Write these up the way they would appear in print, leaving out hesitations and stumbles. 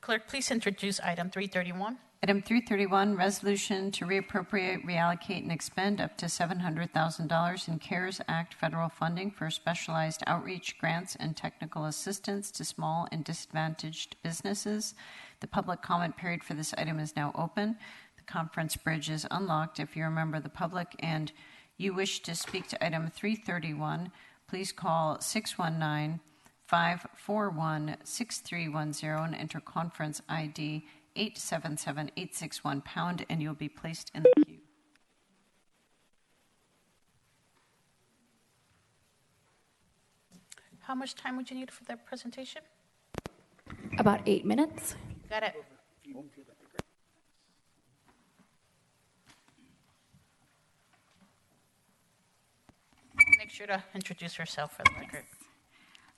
Clerk, please introduce item 331. Item 331, resolution to reappropriate, reallocate, and expend up to $700,000 in CARES Act federal funding for specialized outreach grants and technical assistance to small and disadvantaged businesses. The public comment period for this item is now open. The conference bridge is unlocked. If you're a member of the public and you wish to speak to item 331, please call 619-541-6310 and enter conference ID 877-861 # and you'll be placed in the queue. How much time would you need for that presentation? About 8 minutes. Got it. Make sure to introduce yourself for the record.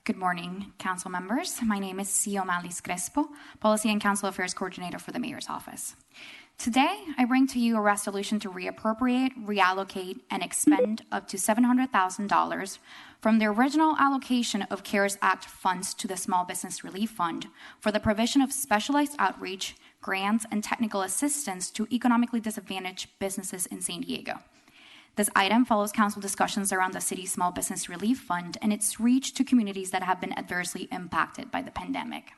Good morning, council members. My name is Siomalis Crespo, Policy and Council Affairs Coordinator for the Mayor's Office. Today, I bring to you a resolution to reappropriate, reallocate, and expend up to $700,000 from the original allocation of CARES Act funds to the Small Business Relief Fund for the provision of specialized outreach, grants, and technical assistance to economically disadvantaged businesses in San Diego. This item follows council discussions around the city's Small Business Relief Fund and its reach to communities that have been adversely impacted by the pandemic.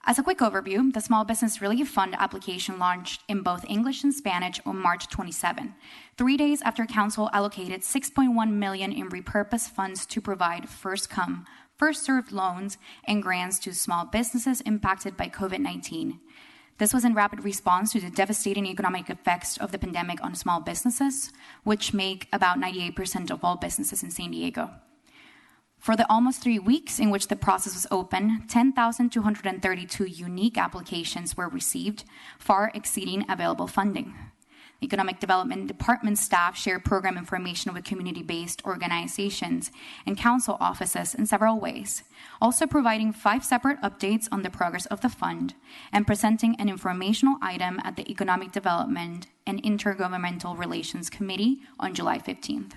As a quick overview, the Small Business Relief Fund application launched in both English and Spanish on March 27, 3 days after council allocated $6.1 million in repurposed funds to provide first-come, first-served loans and grants to small businesses impacted by COVID-19. This was in rapid response to the devastating economic effects of the pandemic on small businesses, which make about 98% of all businesses in San Diego. For the almost 3 weeks in which the process was open, 10,232 unique applications were received, far exceeding available funding. The Economic Development Department staff shared program information with community-based organizations and council offices in several ways, also providing 5 separate updates on the progress of the fund and presenting an informational item at the Economic Development and Intergovernmental Relations Committee on July 15th.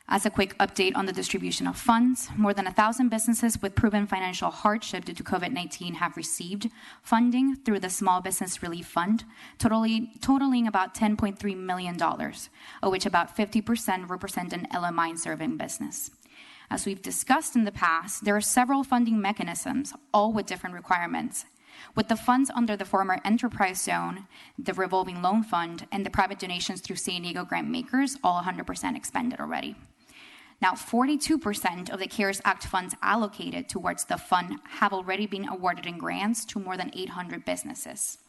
As a quick update on the distribution of funds, more than 1,000 businesses with proven financial hardship due to COVID-19 have received funding through the Small Business Relief Fund, totaling about $10.3 million, of which about 50% represent an LMI-serving business. As we've discussed in the past, there are several funding mechanisms, all with different requirements. With the funds under the former enterprise zone, the revolving loan fund, and the private donations through San Diego grant makers, all 100% expended already. Now, 42% of the CARES Act funds allocated towards the fund have already been awarded in grants to more than 800 businesses.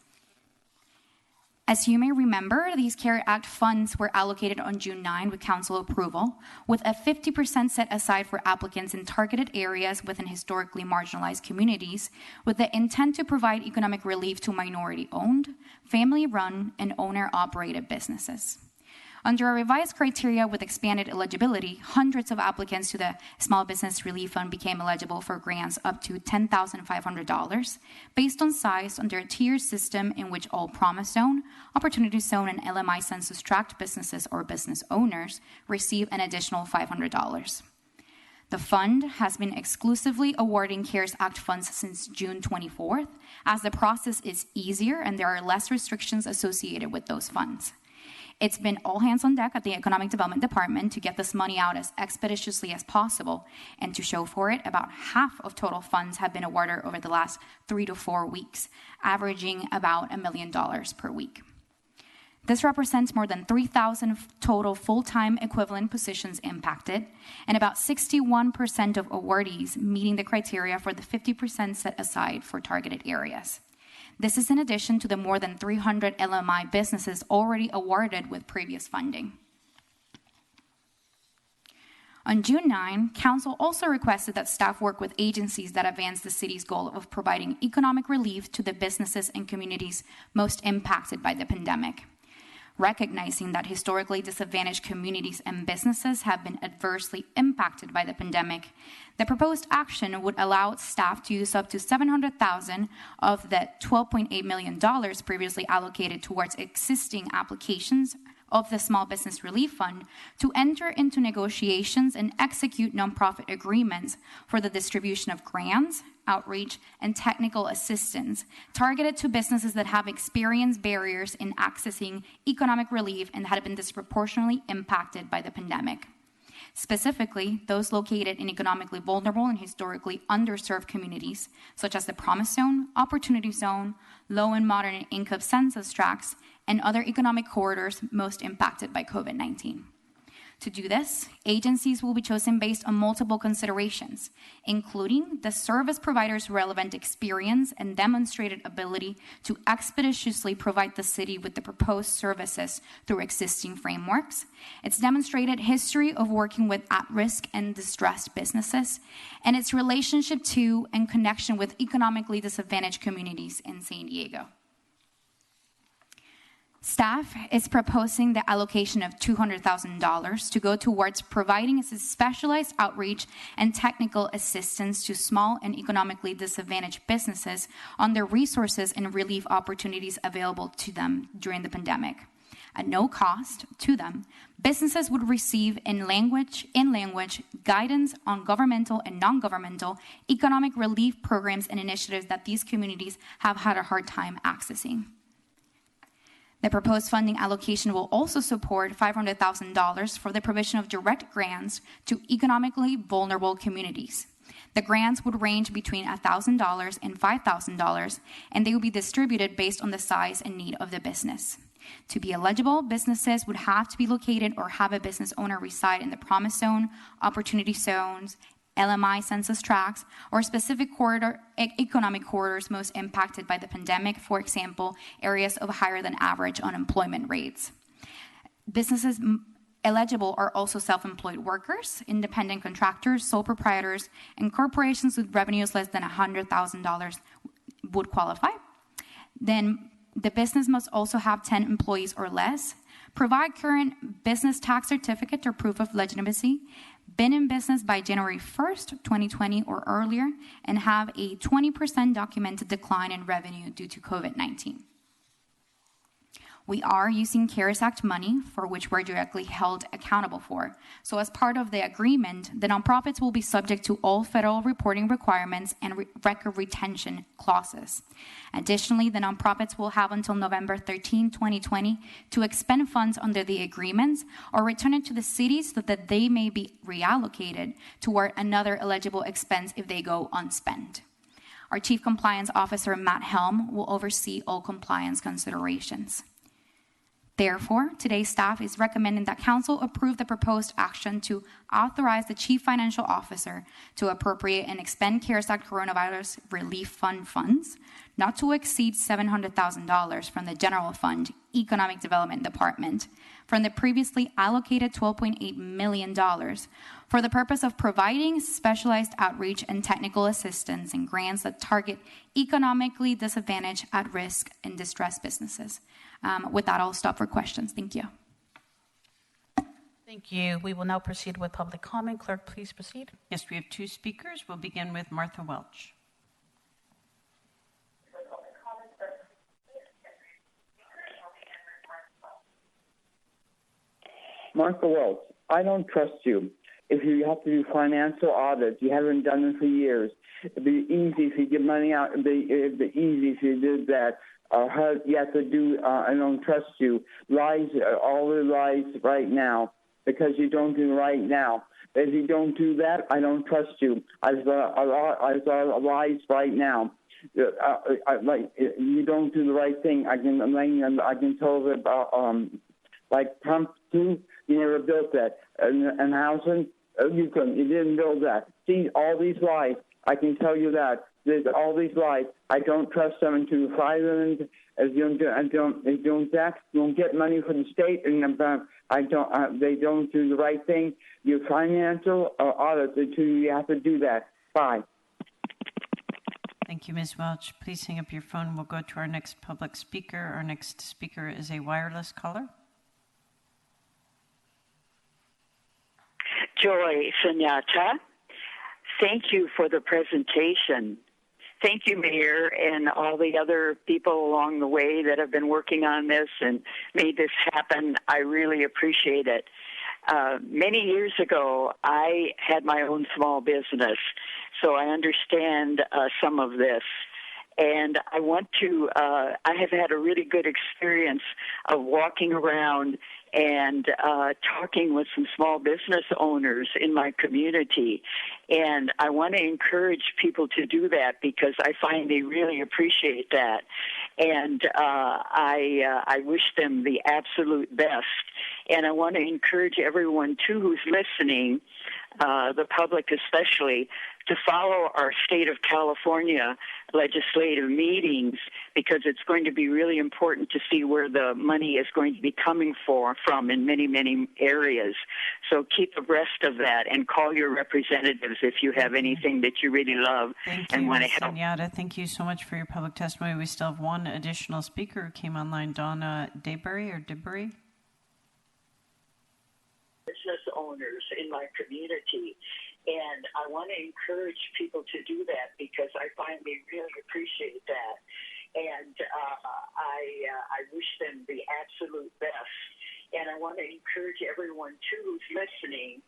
As you may remember, these CARES Act funds were allocated on June 9 with council approval, with a 50% set aside for applicants in targeted areas within historically marginalized communities, with the intent to provide economic relief to minority-owned, family-run, and owner-operated businesses. Under a revised criteria with expanded eligibility, hundreds of applicants to the Small Business Relief Fund became eligible for grants up to $10,500 based on size under a tier system in which all Promise Zone, Opportunity Zone, and LMI Census Tract businesses or business owners receive an additional $500. The fund has been exclusively awarding CARES Act funds since June 24th, as the process is easier and there are less restrictions associated with those funds. It's been all hands on deck at the Economic Development Department to get this money out as expeditiously as possible, and to show for it, about half of total funds have been awarded over the last 3 to 4 weeks, averaging about $1 million per week. This represents more than 3,000 total full-time equivalent positions impacted, and about 61% of awardees meeting the criteria for the 50% set aside for targeted areas. This is in addition to the more than 300 LMI businesses already awarded with previous funding. On June 9, Council also requested that staff work with agencies that advance the city's goal of providing economic relief to the businesses and communities most impacted by the pandemic. Recognizing that historically disadvantaged communities and businesses have been adversely impacted by the pandemic, the proposed action would allow staff to use up to $700,000 of the $12.8 million previously allocated towards existing applications of the Small Business Relief Fund to enter into negotiations and execute nonprofit agreements for the distribution of grants, outreach, and technical assistance targeted to businesses that have experienced barriers in accessing economic relief and had been disproportionately impacted by the pandemic. Specifically, those located in economically vulnerable and historically underserved communities, such as the Promise Zone, Opportunity Zone, low and moderate income census tracts, and other economic corridors most impacted by COVID-19. To do this, agencies will be chosen based on multiple considerations, including the service provider's relevant experience and demonstrated ability to expeditiously provide the city with the proposed services through existing frameworks, its demonstrated history of working with at-risk and distressed businesses, and its relationship to and connection with economically disadvantaged communities in San Diego. Staff is proposing the allocation of $200,000 to go towards providing specialized outreach and technical assistance to small and economically disadvantaged businesses on the resources and relief opportunities available to them during the pandemic. At no cost to them, businesses would receive in language guidance on governmental and non-governmental economic relief programs and initiatives that these communities have had a hard time accessing. The proposed funding allocation will also support $500,000 for the provision of direct grants to economically vulnerable communities. The grants would range between $1,000 and $5,000, and they will be distributed based on the size and need of the business. To be eligible, businesses would have to be located or have a business owner reside in the Promise Zone, Opportunity Zones, LMI census tracts, or specific economic corridors most impacted by the pandemic, for example, areas of higher than average unemployment rates. Businesses eligible are also self-employed workers, independent contractors, sole proprietors, and corporations with revenues less than $100,000 would qualify. Then the business must also have 10 employees or less, provide current business tax certificate or proof of legitimacy, been in business by January 1st, 2020 or earlier, and have a 20% documented decline in revenue due to COVID-19. We are using CARES Act money for which we're directly held accountable for. So as part of the agreement, the nonprofits will be subject to all federal reporting requirements and record retention clauses. Additionally, the nonprofits will have until November 13, 2020 to expend funds under the agreements or return it to the cities so that they may be reallocated toward another eligible expense if they go unspent. Our Chief Compliance Officer, Matt Helm, will oversee all compliance considerations. Therefore, today's staff is recommending that Council approve the proposed action to authorize the Chief Financial Officer to appropriate and expend CARES Act Coronavirus Relief Fund funds, not to exceed $700,000 from the General Fund Economic Development Department, from the previously allocated $12.8 million, for the purpose of providing specialized outreach and technical assistance and grants that target economically disadvantaged, at-risk, and distressed businesses. With that, I'll stop for questions. Thank you. Thank you. We will now proceed with public comment. Clerk, please proceed. Yes, we have two speakers. We'll begin with Martha Welch. Martha Welch, I don't trust you. If you have to do financial audits, you haven't done them for years. It'd be easy if you get money out. It'd be easy if you did that. You have to do, I don't trust you. Lies, all the lies right now, because you don't do right now. If you don't do that, I don't trust you. I've got lies right now. You don't do the right thing. I can tell that, like Trump too, you never built that. And housing, you didn't build that. See, all these lies, I can tell you that. There's all these lies. I don't trust them until you fire them. If you don't tax, you don't get money from the state, and they don't do the right thing. Your financial audit until you have to do that. Bye. Thank you, Ms. Welch. Please hang up your phone. We'll go to our next public speaker. Our next speaker is a wireless caller. Joy Sunyata, thank you for the presentation. Thank you, Mayor, and all the other people along the way that have been working on this and made this happen. I really appreciate it. Many years ago, I had my own small business so I understand some of this. And I want to, I have had a really good experience of walking around and talking with some small business owners in my community. And I want to encourage people to do that because I find they really appreciate that. And I wish them the absolute best. And I want to encourage everyone, too, who's listening, the public especially, to follow our state of California legislative meetings because it's going to be really important to see where the money is going to be coming from in many, many areas. So keep abreast of that and call your representatives if you have anything that you really love and want to help. Zenyatta. Thank you so much for your public testimony. We still have one additional speaker who came online, Donna Daybury or Dibbury. Business owners in my community. And I want to encourage people to do that because I find they really appreciate that. And I wish them the absolute best. And I want to encourage everyone, too, who's listening,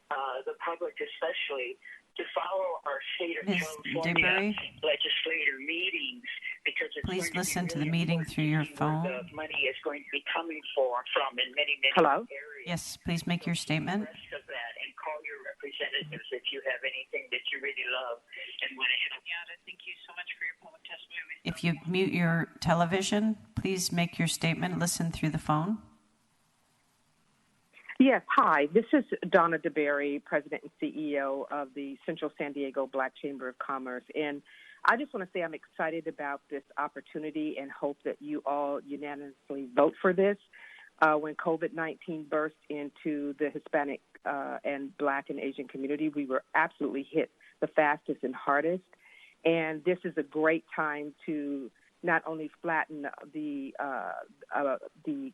the public especially, to follow our state of California legislative meetings because it's please going listen to to be the really meeting through your phone. where the money is going to be coming from in many, many Hello? areas. Yes, please make your statement. The rest of that and call your representatives if you have anything that you really love and want to help. Thank you so much for your public testimony. If you mute your television, please make your statement. Listen through the phone. Yes, hi. This is Donna DeBerry, President and CEO of the Central San Diego Black Chamber of Commerce. And I just want to say I'm excited about this opportunity and hope that you all unanimously vote for this. When COVID-19 burst into the Hispanic and Black and Asian community, we were absolutely hit the fastest and hardest. And this is a great time to not only flatten the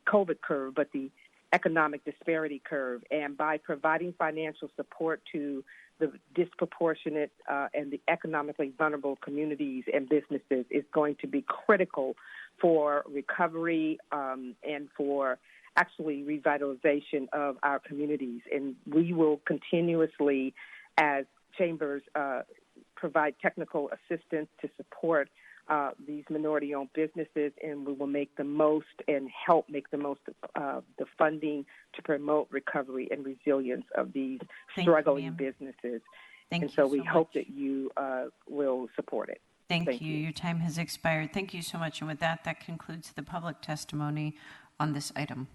COVID curve, but the economic disparity curve. And by providing financial support to the disproportionate and the economically vulnerable communities and businesses is going to be critical for recovery and for actually revitalization of our communities. And we will continuously, as chambers, provide technical assistance to support these minority-owned businesses, and we will make the most and help make the most of the funding to promote recovery and resilience of these struggling businesses. And so we hope that you will support it. Thank you. Your time has expired. Thank you so much. And with that, that concludes the public testimony on this item.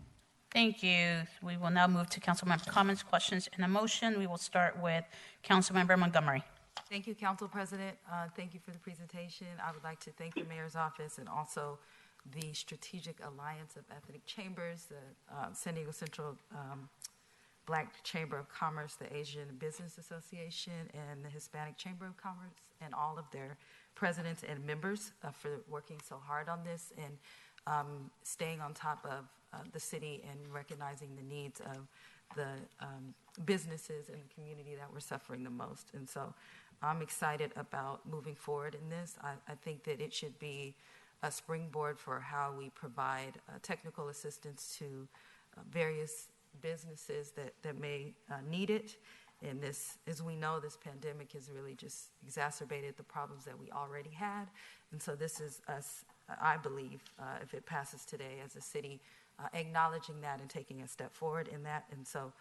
Thank you. We will now move to council member comments, questions, and a motion. We will start with council member Montgomery. Thank you, Council President. Thank you for the presentation. I would like to thank the Mayor's Office and also the Strategic Alliance of Ethnic Chambers, the San Diego Central Black Chamber of Commerce, the Asian Business Association, and the Hispanic Chamber of Commerce, and all of their presidents and members for working so hard on this and staying on top of the city and recognizing the needs of the businesses in the community that were suffering the most. And so I'm excited about moving forward in this. I think that it should be a springboard for how we provide technical assistance to various businesses that may need it. And this, as we know, this pandemic has really just exacerbated the problems that we already had. And so this is us, I believe, if it passes today as a city, acknowledging that and taking a step forward in that. And so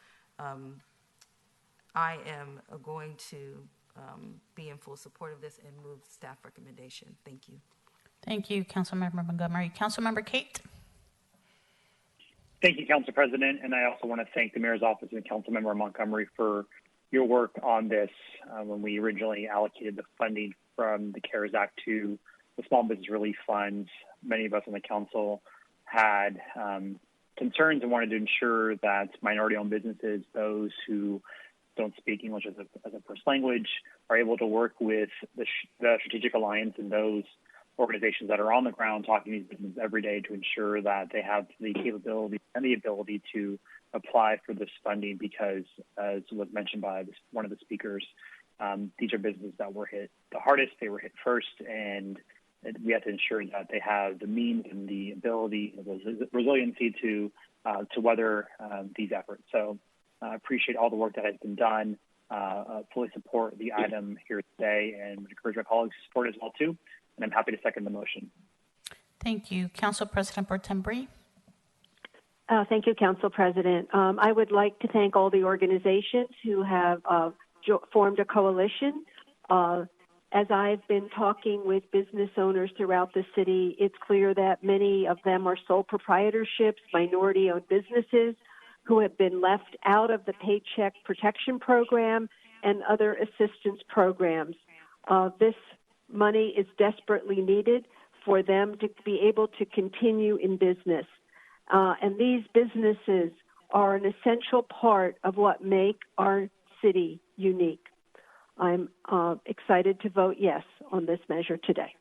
I am going to be in full support of this and move staff recommendation. Thank you. Thank you, Councilmember Montgomery. Councilmember Kate. Thank you, Council President, and I also want to thank the Mayor's Office and Councilmember Montgomery for your work on this. When we originally allocated the funding from the CARES Act to the Small Business Relief Funds, many of us on the Council had concerns and wanted to ensure that minority-owned businesses, those who don't speak English as a first language, are able to work with the Strategic Alliance and those organizations that are on the ground talking to these businesses every day to ensure that they have the capability and the ability to apply for this funding because, as was mentioned by one of the speakers, these are businesses that were hit the hardest, they were hit first, and we have to ensure that they have the means and the ability, the resiliency to weather these efforts. So I appreciate all the work that has been done. fully support the item here today and would encourage my colleagues to support it as well too. And I'm happy to second the motion. Thank you. Council President Bertin-Bree. Thank you, Council President. I would like to thank all the organizations who have formed a coalition. As I've been talking with business owners throughout the city, it's clear that many of them are sole proprietorships, minority-owned businesses who have been left out of the Paycheck Protection Program and other assistance programs. This money is desperately needed for them to be able to continue in business. And these businesses are an essential part of what make our city unique. I'm excited to vote yes on this measure today.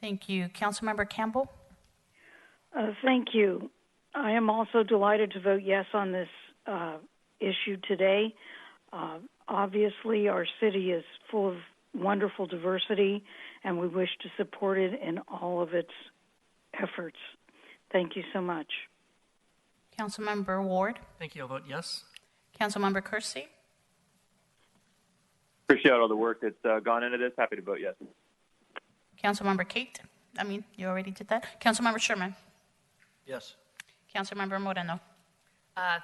Thank you. Councilmember Campbell. Thank you. I am also delighted to vote yes on this issue today. Obviously, our city is full of wonderful diversity, and we wish to support it in all of its efforts. Thank you so much. Councilmember Ward. Thank you. I'll vote yes. Councilmember Kersey. Appreciate all the work that's gone into this. Happy to vote yes. Councilmember Kate. You already did that. Councilmember Sherman. Yes. Councilmember Moreno.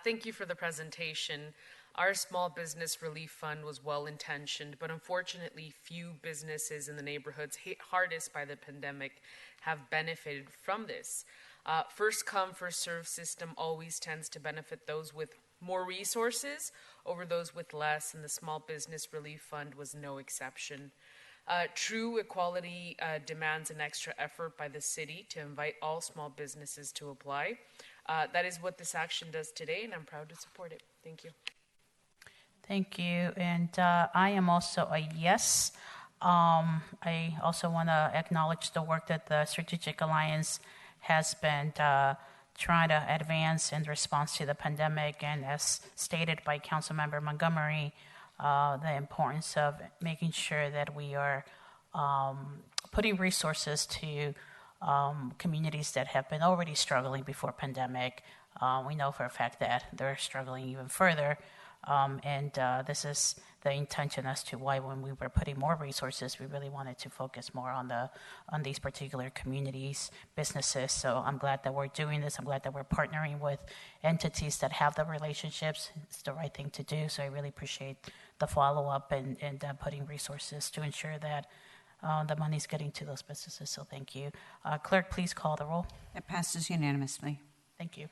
Thank you for the presentation. Our small business relief fund was well-intentioned, but unfortunately few businesses in the neighborhoods hit hardest by the pandemic have benefited from this. First come, first served system always tends to benefit those with more resources over those with less, and the Small Business Relief Fund was no exception. True equality demands an extra effort by the city to invite all small businesses to apply. That is what this action does today, and I'm proud to support it. Thank you. Thank you. And I am also a yes. I also want to acknowledge the work that the Strategic Alliance has been trying to advance in response to the pandemic, and as stated by Councilmember Montgomery, the importance of making sure that we are putting resources to communities that have been already struggling before pandemic. We know for a fact that they're struggling even further, and this is the intention as to why when we were putting more resources, we really wanted to focus more on these particular communities, businesses. So I'm glad that we're doing this. I'm glad that we're partnering with entities that have the relationships. It's the right thing to do. So I really appreciate the follow-up and putting resources to ensure that the money's getting to those businesses. So thank you. Clerk, please call the roll. It passes unanimously. Thank you.